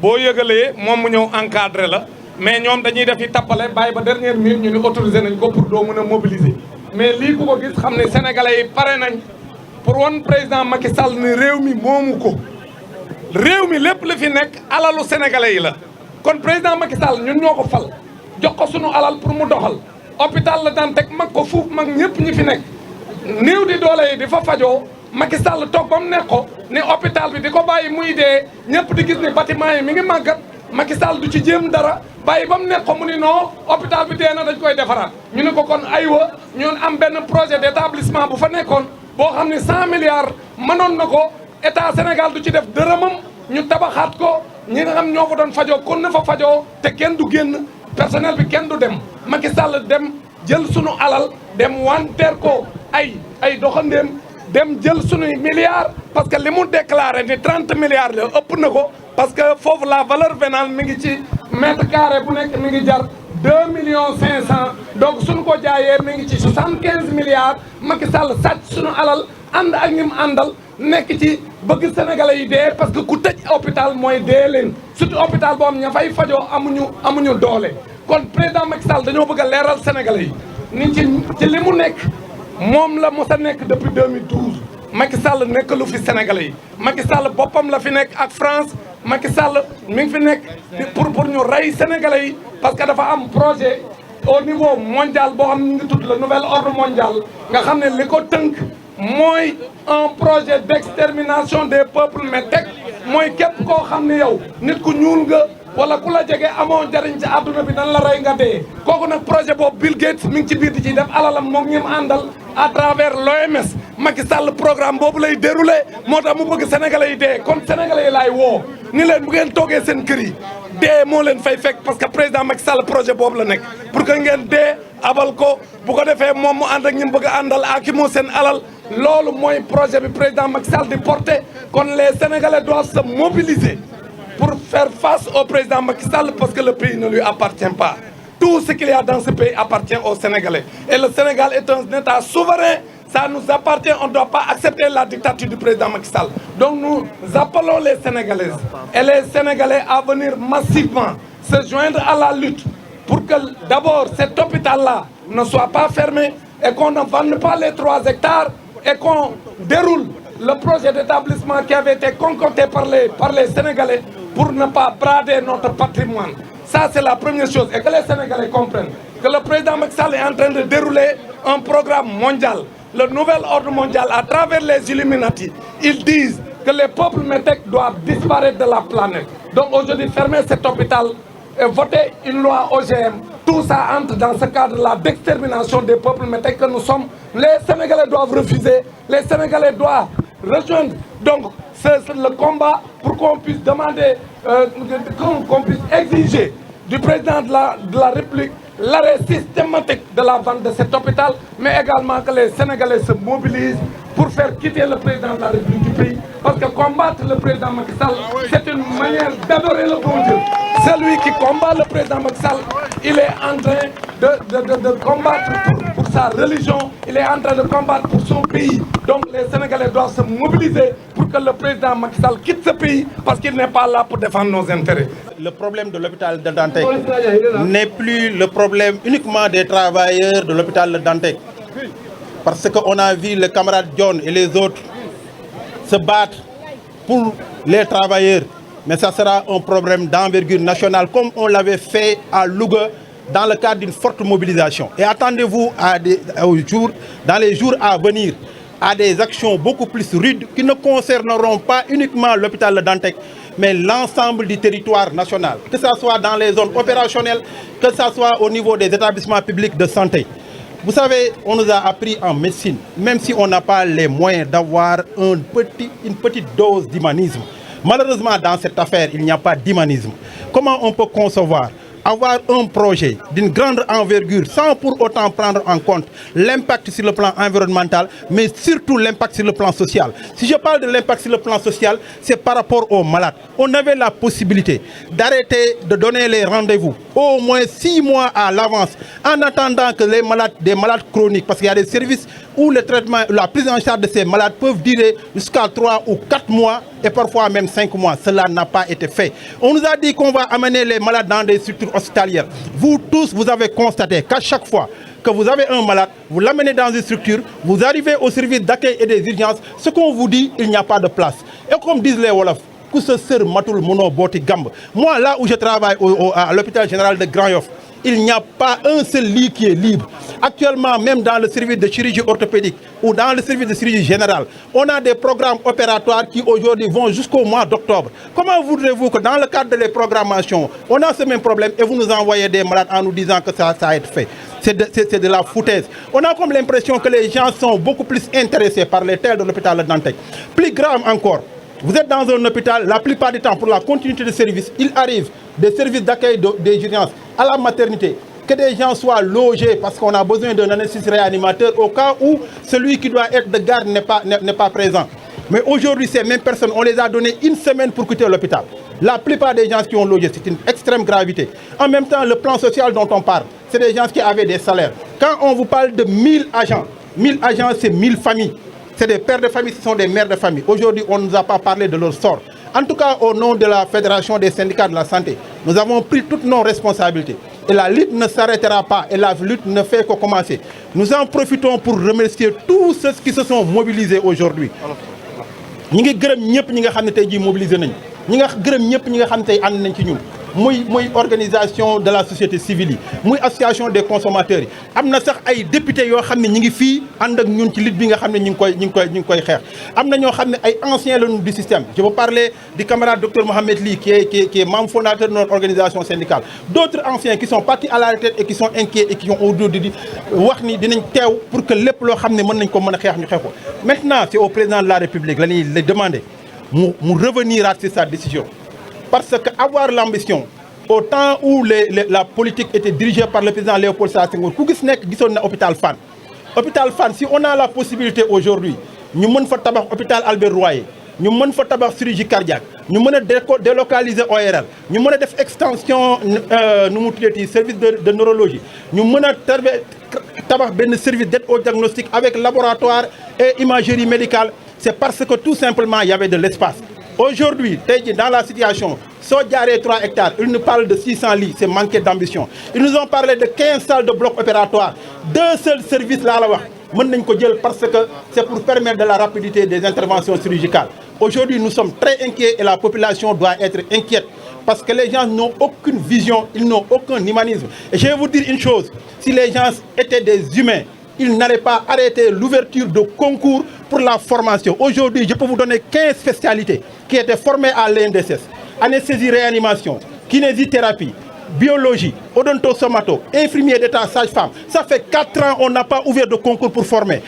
boo yëgalee moom mu ñëw encadré la mais ñoom dañuy def yi tappale bàyyi ba dernière minute ñu ni autorisé nañ ko pour doo mën a mobiliser mais lii ku ko gis xam ne sénégalais yi pare nañ pour won président Macky Sall ni réew mi moomu ko réew mi lépp li fi nekk alalu sénégalais yi la kon président Macky Sall ñun ñoo ko fal jox ko sunu alal pour mu doxal hôpital la daan teg mag ko fuuf mag ñëpp ñi fi nekk néew di doole yi di fa fajoo Macky Sall toog ba mu nekk ko ni hôpital bi di ko bàyyi muy dee ñëpp di gis ni bâtiment yi mi ngi màggat Macky Sall du ci jéem dara bàyyi ba mu nekk ko mu ni non hôpital bi dee na dañ koy defaraat ñu ne ko kon aywa ñun am benn projet d'établissement bu fa nekkoon boo xam ne 100 milliards mënoon na ko état Sénégal du ci def dërëmam ñu tabaxaat ko ñi nga xam ñoo fa doon fajoo kon na fa fajoo te kenn du génn personnel bi kenn du dem Macky Sall dem jël sunu alal dem wanteer ko ay doxandéem dem jël sunuy milliards parce que li mu déclaré ni 30 milliards la ëpp na ko parce que foofu la valeur vénale mi ngi ci mètre carré bu nekk mi ngi jar 2,5 millions donc suñu ko jaayee mi ngi ci 75 milliards Macky Sall sàcc sunu alal ànd ak ñi mu àndal nekk ci bëgg sénégalais yi dee parce que ku tëj hôpital mooy dee leen surtout hôpital boo am ña fay fajoo amuñu doole kon président Macky Sall dañoo bëgg a leeral sénégalais yi ni ci li mu nekk moom la mos a nekk depuis 2012 Macky Sall nekkalu fi sénégalais yi Macky Sall boppam la fi nekk ak France Macky Sall mi ngi fi nekk pour ñu rey sénégalais yi parce que dafa am projet au niveau mondial boo xam ne ñu ngi tudd le nouvel ordre mondial nga xam ne li ko tënk mooy un projet d'extermination des peuples mais teg mooy képp koo xam ne yow nit ku ñuul nga wala ku la jege amoo njariñ ci àdduna bi nan la rey nga dee kooku nag projet boobu Bill Gates mi ngi ci biir di ci def alalam moom ñi mu àndal à travers l'OMS Macky Sall programme boobu lay déroulé moo tax mu bëgg sénégalais yi dee kon sénégalais yi laay woo ni leen bu ngeen toogee seen kër yi dee moo leen fay fekk parce que président Macky Sall projet boobu la nekk pour que ngeen dee abal ko bu ko defee moom mu ànd ak ñi mu bëgg a àndal ak moo seen alal loolu mooy projet bi président Macky Sall di porter kon les sénégalais doivent se mobiliser pour faire face au président Macky Sall parce que le pays ne lui appartient pas. Tout ce qu'il y a dans ce pays appartient aux Sénégalais. Et le Sénégal est un État souverain, ça nous appartient, on ne doit pas accepter la dictature du président Macky Sall. Donc nous appelons les Sénégalaises et les Sénégalais à venir massivement se joindre à la lutte pour que d'abord cet hôpital-là ne soit pas fermé et qu'on ne vende pas les 3 hectares et qu'on déroule le projet d'établissement qui avait été concocté par les Sénégalais pour ne pas brader notre patrimoine. Ça, c'est la première chose. Et que les Sénégalais comprennent que le président Macky Sall est en train de dérouler un programme mondial, le nouvel ordre mondial, à travers les Illuminati. Ils disent que les peuples métèques doivent disparaître de la planète. Donc aujourd'hui, fermer cet hôpital et voter une loi OGM, tout ça entre dans ce cadre-là d'extermination des peuples métèques que nous sommes. Les Sénégalais doivent refuser, les Sénégalais doivent rejoindre. Donc, c'est le combat pour qu'on puisse demander, qu'on puisse exiger du président de la République l'arrêt systématique de la vente de cet hôpital, mais également que les Sénégalais se mobilisent pour faire quitter le président de la République du pays. Parce que combattre le président Macky Sall, c'est une manière d'adorer le bon Dieu. Celui qui combat le président Macky Sall, il est en train de combattre pour sa religion, il est en train de combattre pour son pays. Donc les Sénégalais doivent se mobiliser pour que le président Macky Sall quitte ce pays parce qu'il n'est pas là pour défendre nos intérêts. Le problème de l'hôpital de Dantec n'est plus le problème uniquement des travailleurs de l'hôpital de Dantec. Parce qu'on a vu le camarade John et les autres se battre pour les travailleurs. Mais ça sera un problème d'envergure nationale comme on l'avait fait à Louga dans le cadre d'une forte mobilisation. Et attendez-vous dans les jours à venir à des actions beaucoup plus rudes qui ne concerneront pas uniquement l'hôpital de Dantec, mais l'ensemble du territoire national, que ce soit dans les zones opérationnelles, que ce soit au niveau des établissements publics de santé. Vous savez, on nous a appris en médecine, même si on n'a pas les moyens d'avoir une petite dose d'humanisme. Malheureusement, dans cette affaire, il n'y a pas d'humanisme. Comment on peut concevoir avoir un projet d'une grande envergure sans pour autant prendre en compte l'impact sur le plan environnemental, mais surtout l'impact sur le plan social. Si je parle de l'impact sur le plan social, c'est par rapport aux malades. On avait la possibilité d'arrêter de donner les rendez-vous au moins 6 mois à l'avance, en attendant que les malades, des malades chroniques, parce qu'il y a des services où le traitement, la prise en charge de ces malades peuvent durer jusqu'à 3 ou 4 mois et parfois même 5 mois. Cela n'a pas été fait. On nous a dit qu'on va amener les malades dans des structures hospitalières. Vous tous, vous avez constaté qu'à chaque fois que vous avez un malade, vous l'amenez dans une structure, vous arrivez au service d'accueil et des urgences, ce qu'on vous dit, il n'y a pas de place. Et comme disent les Wolofs, moi, là où je travaille à l'hôpital général de Grand Yoff, il n'y a pas un seul lit qui est libre. Actuellement, même dans le service de chirurgie orthopédique ou dans le service de chirurgie générale, on a des programmes opératoires qui aujourd'hui vont jusqu'au mois d'octobre. Comment voudrez-vous que dans le cadre des programmations, on a ce même problème et vous nous envoyez des malades en nous disant que ça a été fait? C'est de la foutaise. On a comme l'impression que les gens sont beaucoup plus intéressés par les terres de l'hôpital de Dantec. Plus grave encore, vous êtes dans un hôpital, la plupart du temps, pour la continuité de service, il arrive des services d'accueil des urgences à la maternité, que des gens soient logés parce qu'on a besoin d'un anesthésiste réanimateur au cas où celui qui doit être de garde n'est pas présent. Mais aujourd'hui, ces mêmes personnes, on les a donné une semaine pour quitter l'hôpital. La plupart des gens qui ont logé, c'est une extrême gravité. En même temps, le plan social dont on parle, c'est des gens qui avaient des salaires. Quand on vous parle de 1000 agents, c'est 1000 familles. C'est des pères de famille, ce sont des mères de famille. Aujourd'hui, on ne nous a pas parlé de leur sort. En tout cas, au nom de la Fédération des syndicats de la santé, nous avons pris toutes nos responsabilités. Et la lutte ne s'arrêtera pas et la lutte ne fait que commencer. Nous en profitons pour remercier tous ceux qui se sont mobilisés aujourd'hui. Nous sommes mobilisés. Nous sommes muy organisation de la société civile muy association des consommateurs yi amna sax ay députés yo xamné ñi ngi fi and ak ñun ci lutte bi nga xamné ñi ngi koy xex amna ño xamné ay anciens lañu du système. Je veux parler du camarade docteur Mohamed Ly qui est membre fondateur de notre organisation syndicale. D'autres anciens qui sont partis à la retraite et qui sont inquiets et qui ont aujourd'hui dit wax ni dinañ teew pour que lépp lo xamné mën nañ ko mëna xex ñu xex ko. Maintenant, c'est au président de la République la ñuy demander mu revenir à sa décision. Parce qu'avoir l'ambition, au temps où la politique était dirigée par le président Léopold Sédar Senghor, l'hôpital Fann. Hôpital Fann, si on a la possibilité aujourd'hui, nous pouvons faire l'hôpital Albert Royer, nous pouvons faire la chirurgie cardiaque, nous pouvons délocaliser ORL, nous pouvons faire extension service de neurologie, nous pouvons faire un service d'aide au diagnostic avec laboratoire et imagerie médicale. C'est parce que tout simplement il y avait de l'espace. Aujourd'hui, dans la situation, Sodiaré 3 hectares, ils nous parlent de 600 lits, c'est manqué d'ambition. Ils nous ont parlé de 15 salles de bloc opératoire, 2 seuls services là, parce que c'est pour permettre de la rapidité des interventions chirurgicales. Aujourd'hui, nous sommes très inquiets et la population doit être inquiète parce que les gens n'ont aucune vision, ils n'ont aucun humanisme. Et je vais vous dire une chose, si les gens étaient des humains, ils n'allaient pas arrêter l'ouverture de concours pour la formation. Aujourd'hui, je peux vous donner 15 spécialités qui étaient formées à l'INDSS. Anesthésie, réanimation, kinésithérapie, biologie, odontosomato, infirmier d'état, sage-femme. Ça fait 4 ans qu'on n'a pas ouvert de concours pour former.